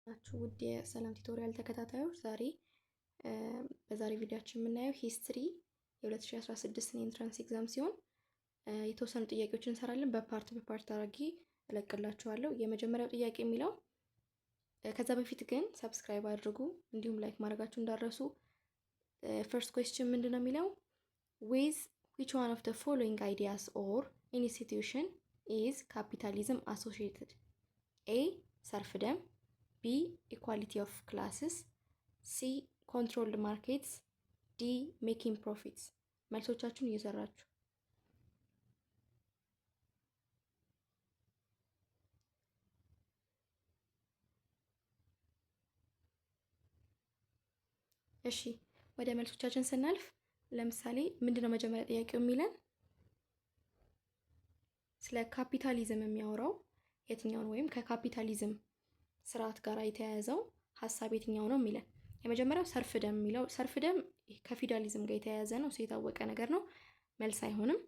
ናችሁ ውድ የሰላም ቱቶሪያል ተከታታዮች፣ በዛሬ ቪዲዮአችን የምናየው ሂስትሪ የ2016 ኢንትራንስ ኤግዛም ሲሆን የተወሰኑ ጥያቄዎችን እንሰራለን። በፓርት አድርጌ እለቅላችኋለሁ። የመጀመሪያው ጥያቄ የሚለው ከዛ በፊት ግን ሰብስክራይብ አድርጉ፣ እንዲሁም ላይክ ማድረጋችሁ እንዳረሱ። ፈርስት ኩዌስችን ምንድነው የሚለው with which one of the following ideas or institution is capitalism associated? A. serfdom, B. equality of classes, C. controlled markets, D. making profits። መልሶቻችሁን እየሰራችሁ እሺ፣ ወደ መልሶቻችን ስናልፍ ለምሳሌ ምንድነው መጀመሪያ ጥያቄው የሚለን ስለ ካፒታሊዝም የሚያወራው የትኛው ነው፣ ወይም ከካፒታሊዝም ስርዓት ጋር የተያያዘው ሀሳብ የትኛው ነው የሚለን። የመጀመሪያው ሰርፍደም የሚለው ሰርፍደም ከፊውዳሊዝም ጋር የተያያዘ ነው፣ የታወቀ ነገር ነው። መልስ አይሆንም።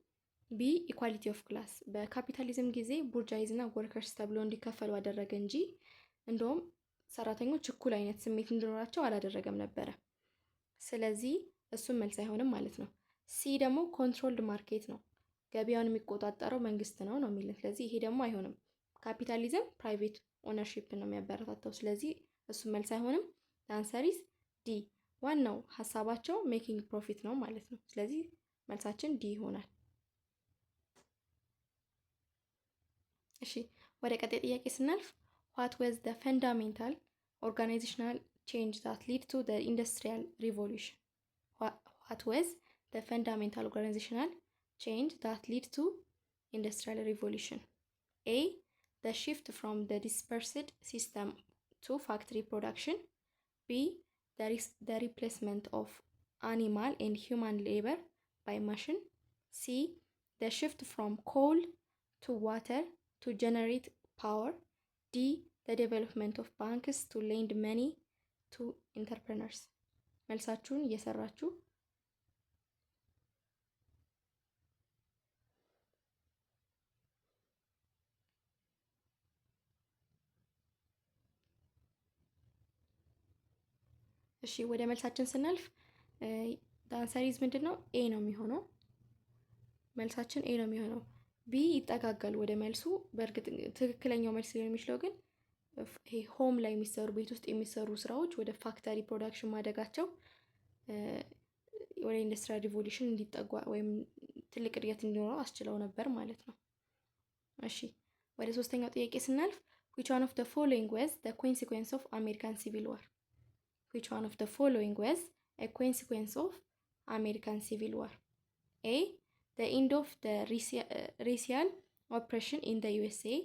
ቢ ኢኳሊቲ ኦፍ ክላስ በካፒታሊዝም ጊዜ ቡርጃይዝ እና ወርከርስ ተብሎ እንዲከፈሉ አደረገ እንጂ እንደውም ሰራተኞች እኩል አይነት ስሜት እንዲኖራቸው አላደረገም ነበረ። ስለዚህ እሱም መልስ አይሆንም ማለት ነው። ሲ ደግሞ ኮንትሮልድ ማርኬት ነው፣ ገበያውን የሚቆጣጠረው መንግስት ነው የሚልን። ስለዚህ ይሄ ደግሞ አይሆንም። ካፒታሊዝም ፕራይቬት ኦነርሺፕ ነው የሚያበረታታው። ስለዚህ እሱም መልስ አይሆንም። አንሰሪስ ዲ፣ ዋናው ሀሳባቸው ሜኪንግ ፕሮፊት ነው ማለት ነው። ስለዚህ መልሳችን ዲ ይሆናል። እሺ፣ ወደ ቀጣይ ጥያቄ ስናልፍ what was the fundamental organizational change that led to the industrial revolution? What was the fundamental organizational change that led to industrial revolution? A. the shift from the dispersed system to factory production. B. the replacement of animal and human labor by machine. C. the shift from coal to water to generate power. D. the development of banks to lend money to entrepreneurs። መልሳችሁን እየሰራችሁ እሺ፣ ወደ መልሳችን ስናልፍ ዳንሰሪዝ ምንድነው? ኤ ነው የሚሆነው። መልሳችን ኤ ነው የሚሆነው። ቢ ይጠጋጋል ወደ መልሱ። በእርግጥ ትክክለኛው መልስ ሊሆን የሚችለው ግን ይሄ ሆም ላይ የሚሰሩ ቤት ውስጥ የሚሰሩ ስራዎች ወደ ፋክተሪ ፕሮዳክሽን ማደጋቸው ወደ ኢንዱስትሪያል ሪቮሉሽን እንዲጠጓ ወይም ትልቅ እድገት እንዲኖረው አስችለው ነበር ማለት ነው። እሺ፣ ወደ ሶስተኛው ጥያቄ ስናልፍ which one of the following was the consequence of American Civil War? Which one of the following was a consequence of American Civil War? A. the end of the racial oppression in the USA.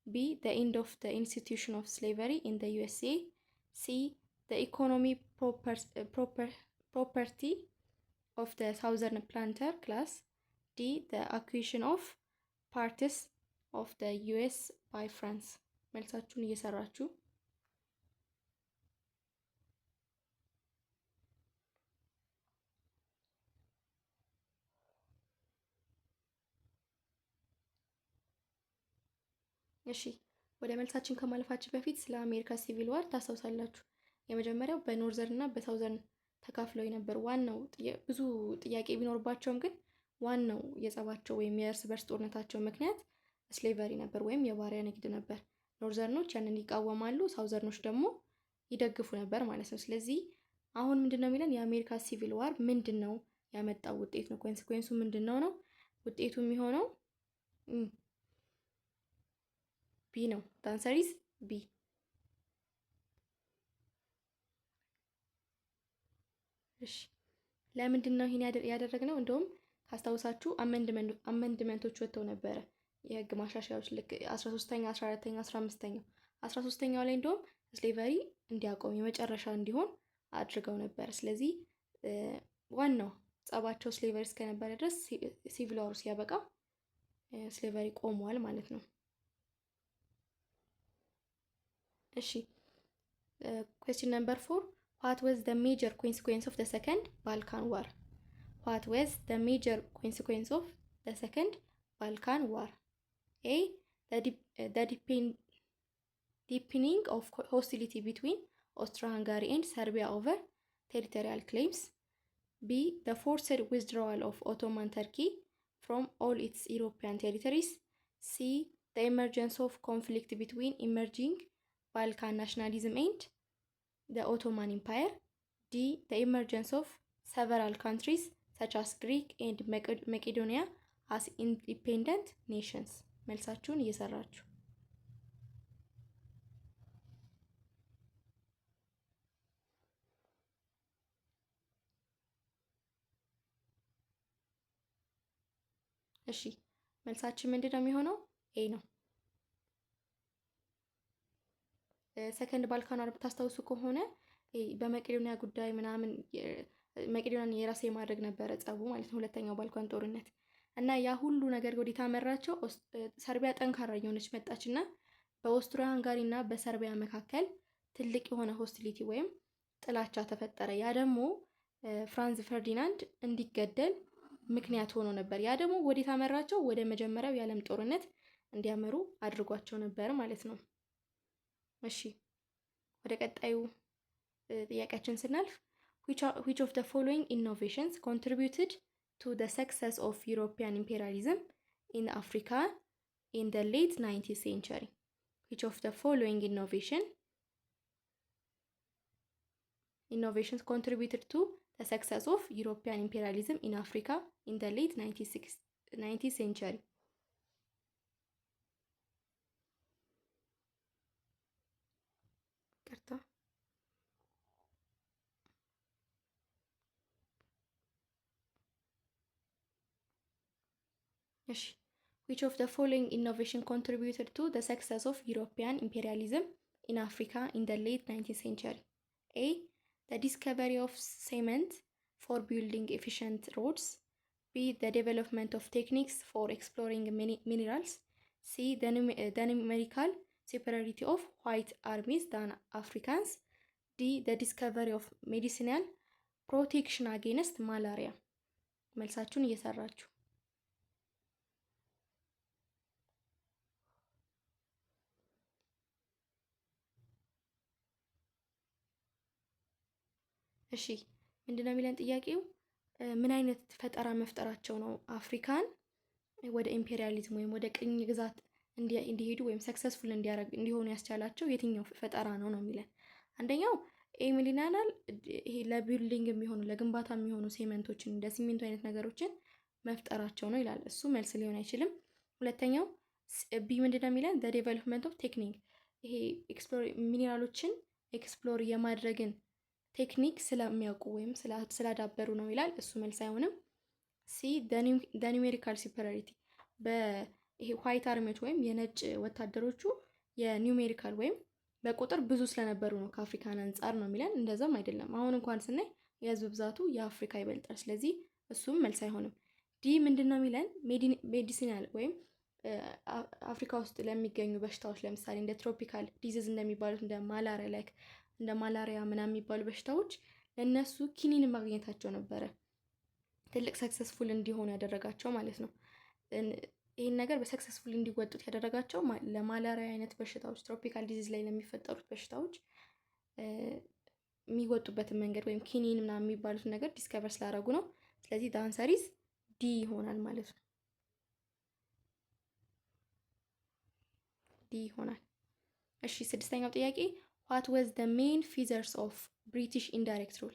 B. the end of the institution of slavery in the USA. C. the economic property of the southern planter class. D. the acquisition of parts of the US by France። መልሳችሁን እየሰራችሁ እሺ፣ ወደ መልሳችን ከማለፋችን በፊት ስለ አሜሪካ ሲቪል ዋር ታስታውሳላችሁ። የመጀመሪያው በኖርዘርን እና በሳውዘርን ተካፍለው የነበር ዋናው ብዙ ጥያቄ ቢኖርባቸውም ግን ዋናው የጸባቸው ወይም የእርስ በርስ ጦርነታቸው ምክንያት ስሌቨሪ ነበር ወይም የባሪያ ንግድ ነበር። ኖርዘርኖች ያንን ይቃወማሉ፣ ሳውዘርኖች ደግሞ ይደግፉ ነበር ማለት ነው። ስለዚህ አሁን ምንድነው የሚለን የአሜሪካ ሲቪል ዋር ምንድነው ያመጣው ውጤት ነው። ኮንሲኩዌንሱ ምንድነው ነው? ውጤቱ የሚሆነው ቢ ነው። ዳንሰሪዝ ቢ። እሺ፣ ለምንድን ነው ይሄን ያደረግነው? እንደውም ካስታውሳችሁ አመንድመንቶች ወጥተው ነበረ፣ የህግ ማሻሻያዎች ልክ 13ኛ 14ኛ 15ኛው 13ኛው ላይ እንደውም ስሌቨሪ እንዲያቆም የመጨረሻ እንዲሆን አድርገው ነበር። ስለዚህ ዋናው ጸባቸው ስሌቨሪ እስከነበረ ድረስ ሲቪል ዋሩ ሲያበቃ ስሌቨሪ ቆሟል ማለት ነው። እሺ፣ question number 4 what was the major consequence of the second Balkan war? What was the major consequence of the second Balkan war? A. the deepening of hostility between Austro-Hungary and Serbia over territorial claims. B. The forced withdrawal of Ottoman Turkey from all its European territories. C. The emergence of conflict between emerging Balkan nationalism and the Ottoman Empire. D. The emergence of several countries such as Greek and Macedonia as independent nations. መልሳችሁን እየሰራችሁ እሺ መልሳችን ምንድን ነው የሚሆነው? ኤ ነው። ሰከንድ ባልካን ዋር ብታስታውሱ ከሆነ በመቄዶንያ ጉዳይ ምናምን መቄዶንያን የራስ የማድረግ ነበረ ጸቡ ማለት ነው፣ ሁለተኛው ባልካን ጦርነት እና ያ ሁሉ ነገር ወዴት አመራቸው? ሰርቢያ ጠንካራ የሆነች መጣች እና በኦስትሪያ ሃንጋሪ እና በሰርቢያ መካከል ትልቅ የሆነ ሆስቲሊቲ ወይም ጥላቻ ተፈጠረ። ያ ደግሞ ፍራንዝ ፈርዲናንድ እንዲገደል ምክንያት ሆኖ ነበር። ያ ደግሞ ወዴት አመራቸው? ወደ መጀመሪያው የዓለም ጦርነት እንዲያመሩ አድርጓቸው ነበር ማለት ነው። እሺ ወደ ቀጣዩ ጥያቄያችን ስናልፍ which of the following innovations contributed to the success of European imperialism in Africa in the late 19th century? Which of the following innovations contributed to the success of European imperialism in Africa in the late 19th century? Which of the following innovation contributed to the success of European imperialism in Africa in the late 19th century? A. The discovery of cement for building efficient roads. B. The development of techniques for exploring minerals. C. The numerical superiority of white armies than Africans. D. The discovery of medicinal protection against malaria. መልሳችሁን እየሰራችሁ እሺ ምንድነው የሚለን ጥያቄው? ምን አይነት ፈጠራ መፍጠራቸው ነው አፍሪካን ወደ ኢምፔሪያሊዝም ወይም ወደ ቅኝ ግዛት እንዲሄዱ ወይም ሰክሰስፉል እንዲሆኑ ያስቻላቸው የትኛው ፈጠራ ነው የሚለን። አንደኛው ኤሚሊናናል ይሄ ለቢልዲንግ የሚሆኑ ለግንባታ የሚሆኑ ሴመንቶችን እንደ ሲሚንቶ አይነት ነገሮችን መፍጠራቸው ነው ይላል። እሱ መልስ ሊሆን አይችልም። ሁለተኛው ቢ ምንድነው የሚለን? the development of technique ይሄ ሚኒራሎችን ኤክስፕሎር የማድረግን ቴክኒክ ስለሚያውቁ ወይም ስላዳበሩ ነው ይላል። እሱ መልስ አይሆንም። ሲ the numerical superiority በይሄ ዋይት አርሚዎች ወይም የነጭ ወታደሮቹ የኒውሜሪካል ወይም በቁጥር ብዙ ስለነበሩ ነው ከአፍሪካን አንጻር ነው የሚለን። እንደዛም አይደለም። አሁን እንኳን ስናይ የህዝብ ብዛቱ የአፍሪካ ይበልጣል። ስለዚህ እሱም መልስ አይሆንም። ዲ ምንድነው የሚለን? ሜዲሲናል ወይም አፍሪካ ውስጥ ለሚገኙ በሽታዎች ለምሳሌ እንደ ትሮፒካል ዲዚዝ እንደሚባሉት እንደ ማላሪያ ምናምን የሚባሉ በሽታዎች ለእነሱ ኪኒን ማግኘታቸው ነበረ ትልቅ ሰክሰስፉል እንዲሆኑ ያደረጋቸው ማለት ነው። ይህን ነገር በሰክሰስፉል እንዲወጡት ያደረጋቸው ለማላሪያ አይነት በሽታዎች ትሮፒካል ዲዚዝ ላይ ለሚፈጠሩት በሽታዎች የሚወጡበትን መንገድ ወይም ኪኒን ምናምን የሚባሉትን ነገር ዲስከቨር ስላደረጉ ነው። ስለዚህ ዳንሰሪዝ ዲ ይሆናል ማለት ነው። ዲ ይሆናል። እሺ ስድስተኛው ጥያቄ what was the main features of British indirect rule?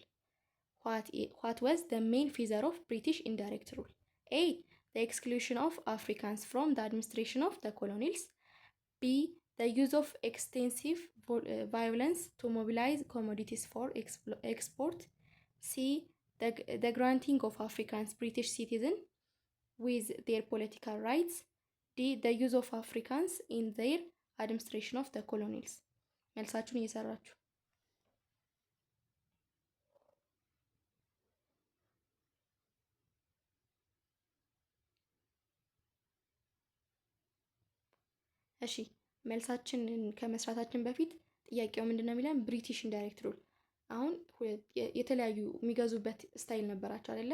What was the main feature of British indirect rule? A. The exclusion of Africans from the administration of the colonies. B. The use of extensive violence to mobilize commodities for export. C. The granting of Africans British citizens with their political rights. D. The use of Africans in their administration of the colonies. መልሳችሁን እየሰራችሁ እሺ መልሳችንን ከመስራታችን በፊት ጥያቄው ምንድነው የሚለን? ብሪቲሽ ኢንዳይሬክት ሩል። አሁን የተለያዩ የሚገዙበት ስታይል ነበራቸው አይደለ?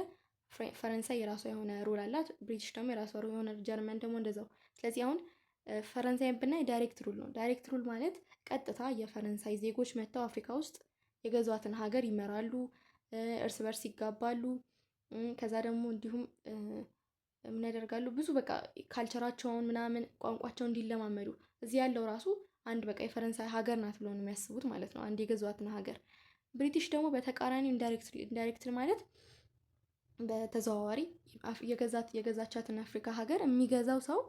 ፈረንሳይ የራሷ የሆነ ሩል አላት፣ ብሪቲሽ ደግሞ የራሷ የሆነ፣ ጀርመን ደግሞ እንደዛው። ስለዚህ አሁን ፈረንሳይን ብናይ ዳይሬክት ሩል ነው። ዳይሬክት ሩል ማለት ቀጥታ የፈረንሳይ ዜጎች መጥተው አፍሪካ ውስጥ የገዟትን ሀገር ይመራሉ፣ እርስ በርስ ይጋባሉ። ከዛ ደግሞ እንዲሁም ምን ያደርጋሉ? ብዙ በቃ ካልቸራቸውን ምናምን ቋንቋቸውን እንዲለማመዱ እዚህ ያለው ራሱ አንድ በቃ የፈረንሳይ ሀገር ናት ብለው ነው የሚያስቡት ማለት ነው፣ አንድ የገዟትን ሀገር። ብሪቲሽ ደግሞ በተቃራኒው ኢንዳይሬክት ማለት በተዘዋዋሪ የገዛቻትን አፍሪካ ሀገር የሚገዛው ሰው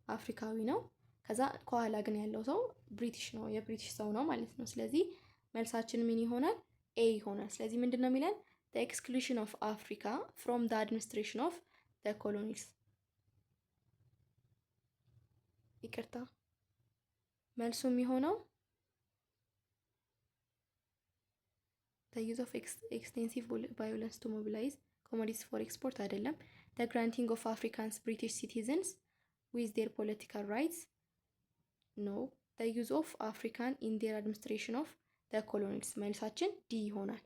አፍሪካዊ ነው። ከዛ ከኋላ ግን ያለው ሰው ብሪቲሽ ነው፣ የብሪቲሽ ሰው ነው ማለት ነው። ስለዚህ መልሳችን ምን ይሆናል? ኤ ይሆናል። ስለዚህ ምንድን ነው የሚለን? the exclusion of Africa from the administration of the colonies። ይቅርታ መልሱ የሚሆነው the use of extensive violence to mobilize commodities for export አይደለም። the granting of Africans British citizens with their political rights no the use of African in their administration of the colonies። መልሳችን ዲ ይሆናል።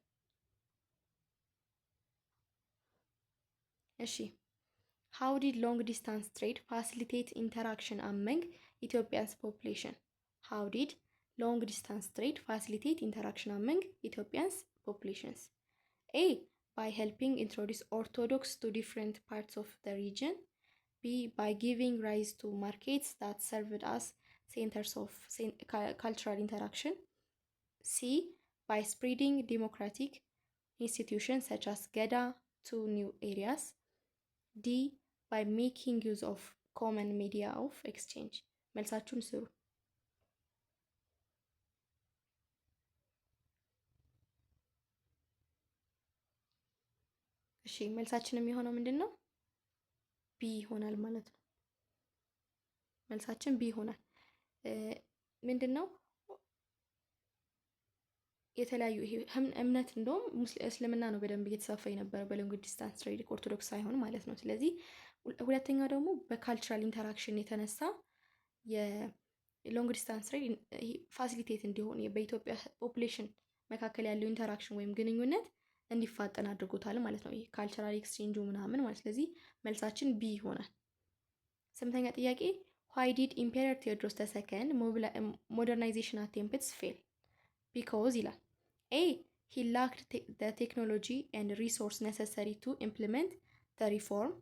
እሺ how did long distance trade facilitate interaction among Ethiopia's population? how did long distance trade facilitate interaction among Ethiopia's populations? A by helping introduce Orthodox to different parts of the region. B by giving rise to markets that served as centers of cultural interaction. C by spreading democratic institutions such as Geda to new areas. D by making use of common media of exchange። መልሳችሁን ስሩ። እሺ መልሳችን የሚሆነው ምንድን ነው? ቢ ይሆናል ማለት ነው። መልሳችን ቢ ይሆናል። ምንድን ነው የተለያዩ ይሄ እምነት እንደውም እስልምና ነው በደንብ እየተስፋፋ የነበረ በሎንግ ዲስታንስ ትሬድ፣ ኦርቶዶክስ ሳይሆን ማለት ነው። ስለዚህ ሁለተኛው ደግሞ በካልቸራል ኢንተራክሽን የተነሳ የሎንግ ዲስታንስ ትሬድ ፋሲሊቴት እንዲሆን በኢትዮጵያ ፖፑሌሽን መካከል ያለው ኢንተራክሽን ወይም ግንኙነት እንዲፋጠን አድርጎታል ማለት ነው። ይሄ ካልቸራል ኤክስቼንጁ ምናምን ማለት። ስለዚህ መልሳችን ቢ ይሆናል። ስምንተኛ ጥያቄ why did Emperor Theodorus II modernization attempts fail? because ይላል A he lacked the technology and resource necessary to implement the reform.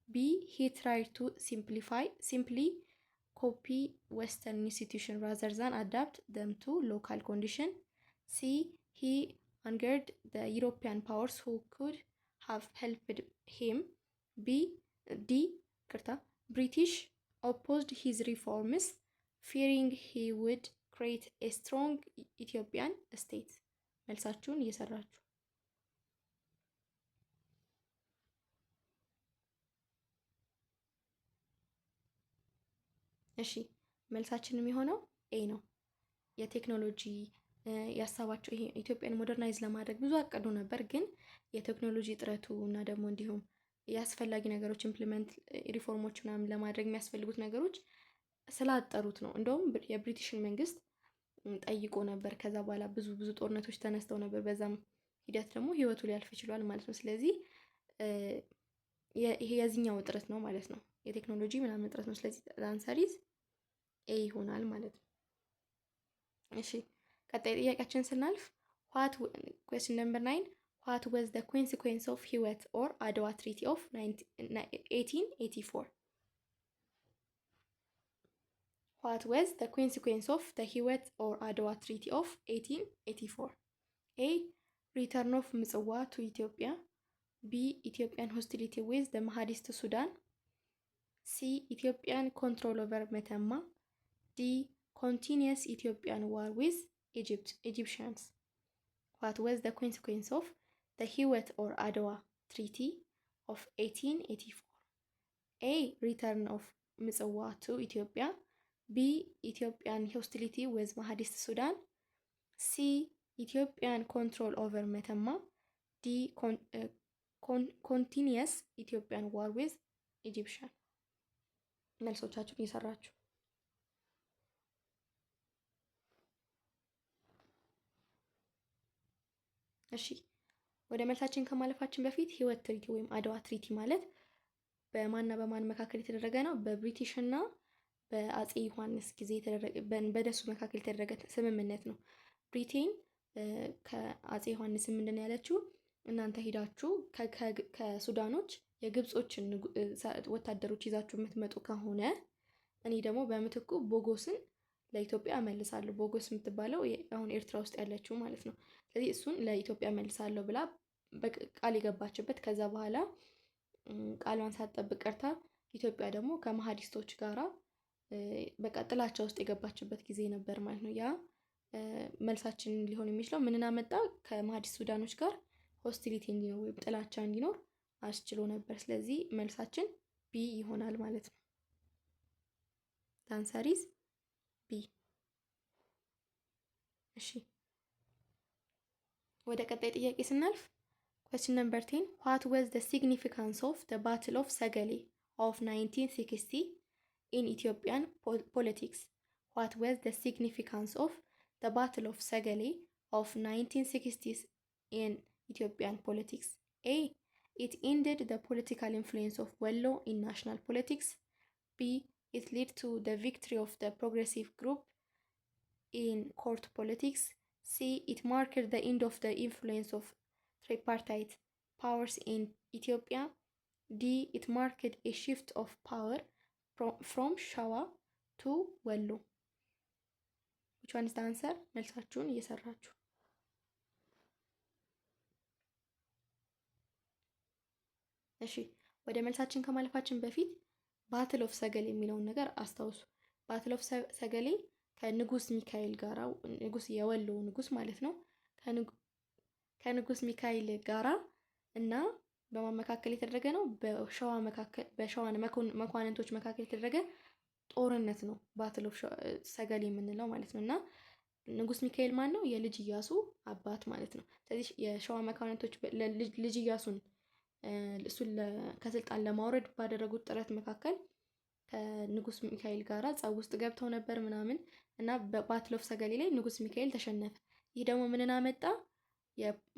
B he tried to simply copy Western institutions rather than adapt them to local condition. C he angered the European powers who could have helped him. D British opposed his reforms fearing he would create a strong Ethiopian state። መልሳችሁን እየሰራችሁ እሺ። መልሳችን የሚሆነው ኤ ነው። የቴክኖሎጂ ያሳባቸው ይሄ ኢትዮጵያን ሞደርናይዝ ለማድረግ ብዙ አቀዱ ነበር፣ ግን የቴክኖሎጂ እጥረቱ እና ደግሞ እንዲሁም የአስፈላጊ ነገሮች ኢምፕሊመንት ሪፎርሞች ምናምን ለማድረግ የሚያስፈልጉት ነገሮች ስላጠሩት ነው። እንደውም የብሪቲሽን መንግስት ጠይቆ ነበር። ከዛ በኋላ ብዙ ጦርነቶች ተነስተው ነበር። በዛም ሂደት ደግሞ ህይወቱ ሊያልፍ ይችላል ማለት ነው። ስለዚህ ይሄ የዚህኛው እጥረት ነው ማለት ነው፣ የቴክኖሎጂ ምናምን እጥረት ነው። ስለዚህ አንሰሪዝ ኤ ይሆናል ማለት ነው። እሺ ቀጣይ ጥያቄያችን ስናልፍ question number 9 what was the consequence of ህይወት or አድዋ treaty of 1884? What was the consequence of the ህይወት or አድዋ treaty of 1884? A return of ምጽዋ to Ethiopia. B Ethiopian hostility with the Mahadist Sudan. C Ethiopian control over Metemma. D continuous Ethiopian war with Egyptians. What was the consequence of the ህይወት or Adwa Treaty of 1884? A return of ምጽዋ to Ethiopia. B Ethiopian hostility with Mahadist Sudan. C Ethiopian control over Metemma. D continuous Ethiopian war with Egyptian። መልሶቻችሁን እየሰራችሁ እሺ። ወደ መልሳችን ከማለፋችን በፊት ህይወት ትሪቲ ወይም አድዋ ትሪቲ ማለት በማንና በማን መካከል የተደረገ ነው? በብሪቲሽ እና በአጼ ዮሐንስ ጊዜ የተደረገ በነሱ መካከል የተደረገ ስምምነት ነው። ብሪቴን ከአጼ ዮሐንስ ምንድን ነው ያለችው? እናንተ ሄዳችሁ ከሱዳኖች የግብጾችን ወታደሮች ይዛችሁ የምትመጡ ከሆነ እኔ ደግሞ በምትኩ ቦጎስን ለኢትዮጵያ እመልሳለሁ። ቦጎስ የምትባለው አሁን ኤርትራ ውስጥ ያለችው ማለት ነው። ስለዚህ እሱን ለኢትዮጵያ እመልሳለሁ ብላ ቃል የገባችበት፣ ከዛ በኋላ ቃሏን ሳትጠብቅ ቀርታ ኢትዮጵያ ደግሞ ከመሀዲስቶች ጋራ በቃ ጥላቻ ውስጥ የገባችበት ጊዜ ነበር ማለት ነው። ያ መልሳችን ሊሆን የሚችለው ምንን አመጣ? ከመሀዲስ ሱዳኖች ጋር ሆስቲሊቲ እንዲኖር ወይም ጥላቻ እንዲኖር አስችሎ ነበር። ስለዚህ መልሳችን ቢ ይሆናል ማለት ነው። ዳንሰሪዝ ቢ። እሺ ወደ ቀጣይ ጥያቄ ስናልፍ question number 10 what was the significance of the battle of Sagale of 1960 in Ethiopian politics? What was the significance of the battle of Sagale of 1960s in Ethiopian politics? A. It ended the political influence of Wello in national politics. B. It led to the victory of the progressive group in court politics. C. It marked the end of the influence of tripartite powers in Ethiopia. D. It marked a shift of power from Shawa to Wello. Which one is the answer? መልሳችሁን እየሰራችሁ እሺ። ወደ መልሳችን ከማለፋችን በፊት ባትል ኦፍ ሰገሌ የሚለውን ነገር አስታውሱ። ባትል ኦፍ ሰገሌ ከንጉስ ሚካኤል ጋራ ንጉስ የወሎ ንጉስ ማለት ነው ከንጉስ ሚካኤል ጋራ እና በማመካከል የተደረገ ነው። በሸዋ መኳንንቶች መካከል የተደረገ ጦርነት ነው ባትል ኦፍ ሰገሌ የምንለው ማለት ነው። እና ንጉስ ሚካኤል ማን ነው? የልጅ ኢያሱ አባት ማለት ነው። ስለዚህ የሸዋ መኳንንቶች ልጅ ኢያሱን እሱን ከስልጣን ለማውረድ ባደረጉት ጥረት መካከል ከንጉስ ሚካኤል ጋራ ጸብ ውስጥ ገብተው ነበር ምናምን እና በባትል ኦፍ ሰገሌ ላይ ንጉስ ሚካኤል ተሸነፈ። ይህ ደግሞ ምንን አመጣ?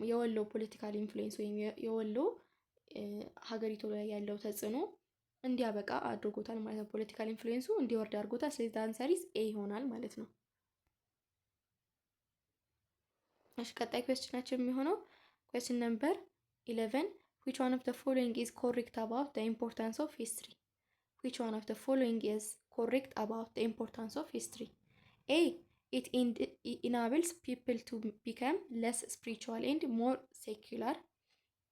የወሎ ፖለቲካል ኢንፍሉዌንስ ወይም የወሎ ሀገሪቱ ላይ ያለው ተጽዕኖ እንዲያበቃ አድርጎታል ማለት ነው። ፖለቲካል ኢንፍሉዌንሱ እንዲወርድ አድርጎታል። ስለዚህ አንሰሪስ ኤ ይሆናል ማለት ነው። እሺ ቀጣይ ኩዌስችናችን የሚሆነው ኩዌስችን ነምበር 11 which one of the following is correct about the importance of history? Which one of the following is correct about the importance of history? A. It enables people to become less spiritual and more secular.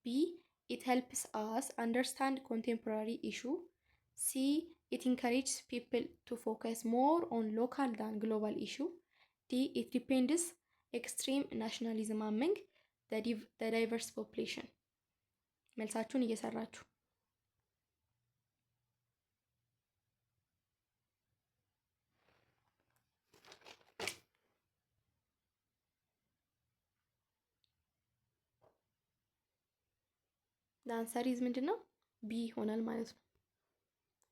B. It helps us understand contemporary issue. C. It encourages people to focus more on local than global issue. D. It depends extreme nationalism among the diverse population. መልሳችሁን እየሰራችሁ ለአንሰሪዝ ምንድን ነው? ቢ ይሆናል ማለት ነው።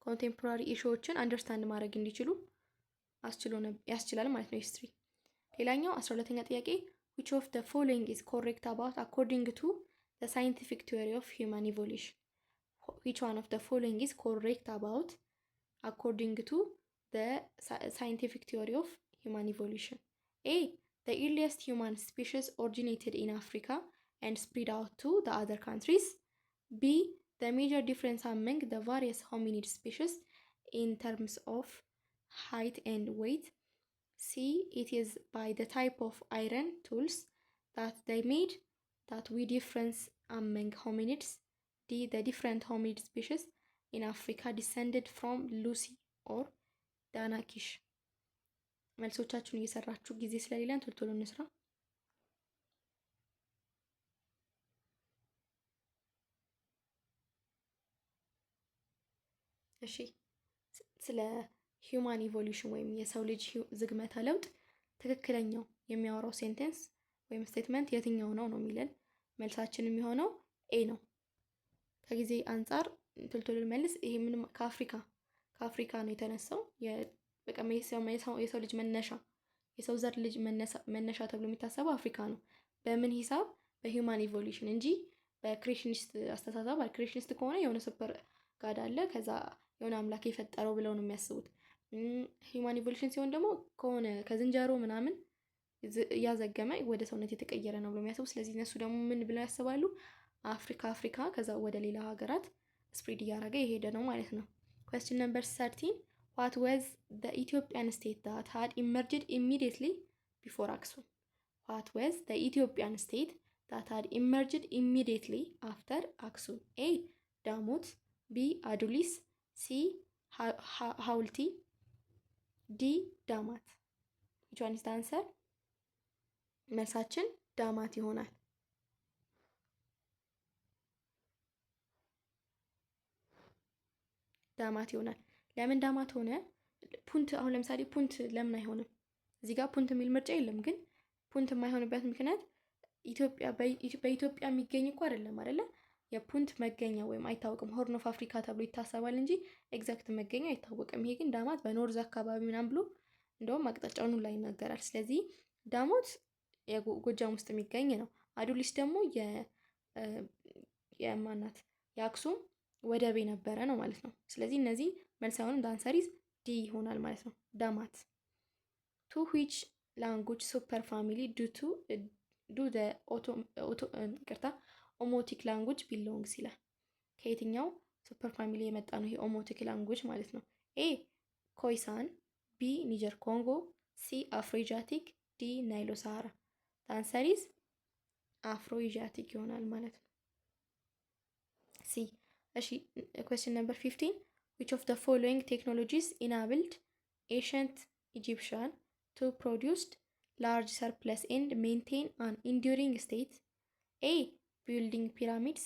ኮንቴምፖራሪ ኢሹዎችን አንደርስታንድ ማድረግ እንዲችሉ ያስችላል ማለት ነው ሂስትሪ። ሌላኛው 12ኛ ጥያቄ which of the following is correct about according to the scientific theory of human evolution? Which one of the following is correct about according to the scientific theory of human evolution? A. The earliest human species originated in Africa and spread out to the other countries. B. The major difference among the various hominid species in terms of height and weight. C. It is by the type of iron tools that they made that we difference among hominids. D. The different hominid species in Africa descended from Lucy or Danakish. መልሶቻችሁን እየሰራችሁ ጊዜ ስለሌለን ቶሎ ቶሎ እንስራ። እሺ ስለ ሂውማን ኢቮሉሽን ወይም የሰው ልጅ ዝግመተ ለውጥ ትክክለኛው የሚያወራው ሴንቴንስ ወይም ስቴትመንት የትኛው ነው ነው የሚለን። መልሳችን የሚሆነው ኤ ነው። ከጊዜ አንጻር ቶሎ መልስ። ይሄ ምንም ከአፍሪካ ነው የተነሳው። በቃ የሰው ልጅ መነሻ የሰው ዘር ልጅ መነሻ ተብሎ የሚታሰበው አፍሪካ ነው። በምን ሂሳብ? በሂውማን ኢቮሉሽን እንጂ በክሬሽኒስት አስተሳሰብ። ክሬሽኒስት ከሆነ የሆነ ሱፐር ጋድ አለ ከዛ የሆነ አምላክ የፈጠረው ብለው ነው የሚያስቡት። ሂውማን ኢቮሉሽን ሲሆን ደግሞ ከሆነ ከዝንጀሮ ምናምን እያዘገመ ወደ ሰውነት የተቀየረ ነው ብሎ የሚያስቡ። ስለዚህ እነሱ ደግሞ ምን ብለው ያስባሉ? አፍሪካ ከዛ ወደ ሌላ ሀገራት ስፕሪድ እያደረገ የሄደ ነው ማለት ነው። question number 13 what was the Ethiopian state that had emerged immediately before Aksum? what was the Ethiopian state that had emerged immediately after Aksum? A ዳሞት፣ B አዱሊስ፣ C ሐውልቲ፣ D ዳማት። which one is the answer? መልሳችን ዳማት ይሆናል። ዳማት ይሆናል። ለምን ዳማት ሆነ? ፑንት አሁን ለምሳሌ ፑንት ለምን አይሆንም? እዚህ ጋር ፑንት የሚል ምርጫ የለም። ግን ፑንት የማይሆንበት ምክንያት በኢትዮጵያ የሚገኝ እኮ አይደለም አይደለ? የፑንት መገኛ ወይም አይታወቅም። ሆርን ኦፍ አፍሪካ ተብሎ ይታሰባል እንጂ ኤግዛክት መገኛ አይታወቅም። ይሄ ግን ዳማት በኖርዝ አካባቢ ምናምን ብሎ እንደውም አቅጣጫውን ላይ ይናገራል። ስለዚህ ዳሞት የጎጃም ውስጥ የሚገኝ ነው። አዱሊስ ደግሞ የማናት የአክሱም ወደብ የነበረ ነው ማለት ነው። ስለዚህ እነዚህ መልስ አይሆንም። ዳንሰሪዝ ዲ ይሆናል ማለት ነው። ዳማት። ቱ ዊች ላንጉጅ ሱፐር ፋሚሊ ዱ ኦሞቲክ ላንጉጅ ቢሎንግስ ይላል። ከየትኛው ሱፐር ፋሚሊ የመጣ ነው ይሄ ኦሞቲክ ላንጉጅ ማለት ነው? ኤ ኮይሳን፣ ቢ ኒጀር ኮንጎ፣ ሲ አፍሮኤዣቲክ፣ ዲ ናይሎ ሳሃራ። ዳንሰሪዝ አፍሮኤዣቲክ ይሆናል ማለት ነው። ሲ። እሺ question number 15 which of the following technologies enabled ancient Egyptian to produce large surplus and maintain an enduring state? A building pyramids,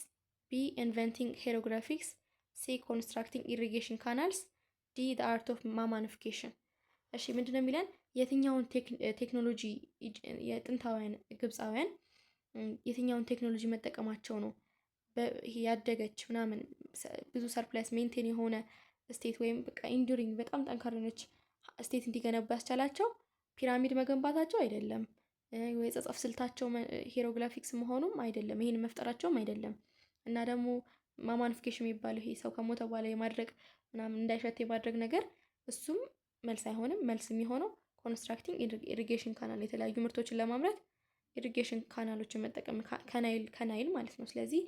B inventing hieroglyphics, C constructing irrigation canals, D the art of mummification። እሺ ምንድነው የሚለን? የትኛውን ቴክኖሎጂ የጥንታውያን ግብፃውያን የትኛውን ቴክኖሎጂ መጠቀማቸው ነው ያደገች ምናምን ብዙ ሰርፕላስ ሜንቴን የሆነ ስቴት ወይም በቃ ኢንዱሪንግ በጣም ጠንካራ ነች ስቴት እንዲገነባ ያስቻላቸው? ፒራሚድ መገንባታቸው አይደለም፣ ወይ የጸጸፍ ስልታቸው ሂሮግራፊክስ መሆኑም አይደለም፣ ይሄን መፍጠራቸውም አይደለም። እና ደግሞ ማማኒፊኬሽን የሚባለው ይሄ ሰው ከሞተ በኋላ የማድረግ ምናምን እንዳይሸት የማድረግ ነገር እሱም መልስ አይሆንም። መልስ የሚሆነው ኮንስትራክቲንግ ኢሪጌሽን ካናል፣ የተለያዩ ምርቶችን ለማምረት ኢሪጌሽን ካናሎችን መጠቀም ከናይል ማለት ነው። ስለዚህ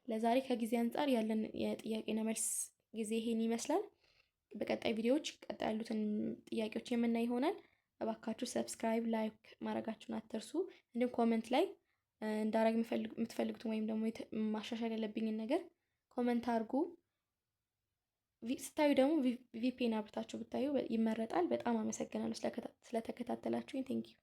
ለዛሬ ከጊዜ አንጻር ያለን የጥያቄና መልስ ጊዜ ይሄን ይመስላል። በቀጣይ ቪዲዮዎች ቀጣይ ያሉትን ጥያቄዎች የምናይ ይሆናል። እባካችሁ ሰብስክራይብ፣ ላይክ ማድረጋችሁን አትርሱ። እንዲሁም ኮመንት ላይ እንዳረግ የምትፈልጉትን ወይም ደግሞ ማሻሻል ያለብኝን ነገር ኮመንት አድርጉ። ስታዩ ደግሞ ቪፒኤን አብርታችሁ ብታዩ ይመረጣል። በጣም አመሰግናለሁ ስለተከታተላችሁኝ። ቴንኪዩ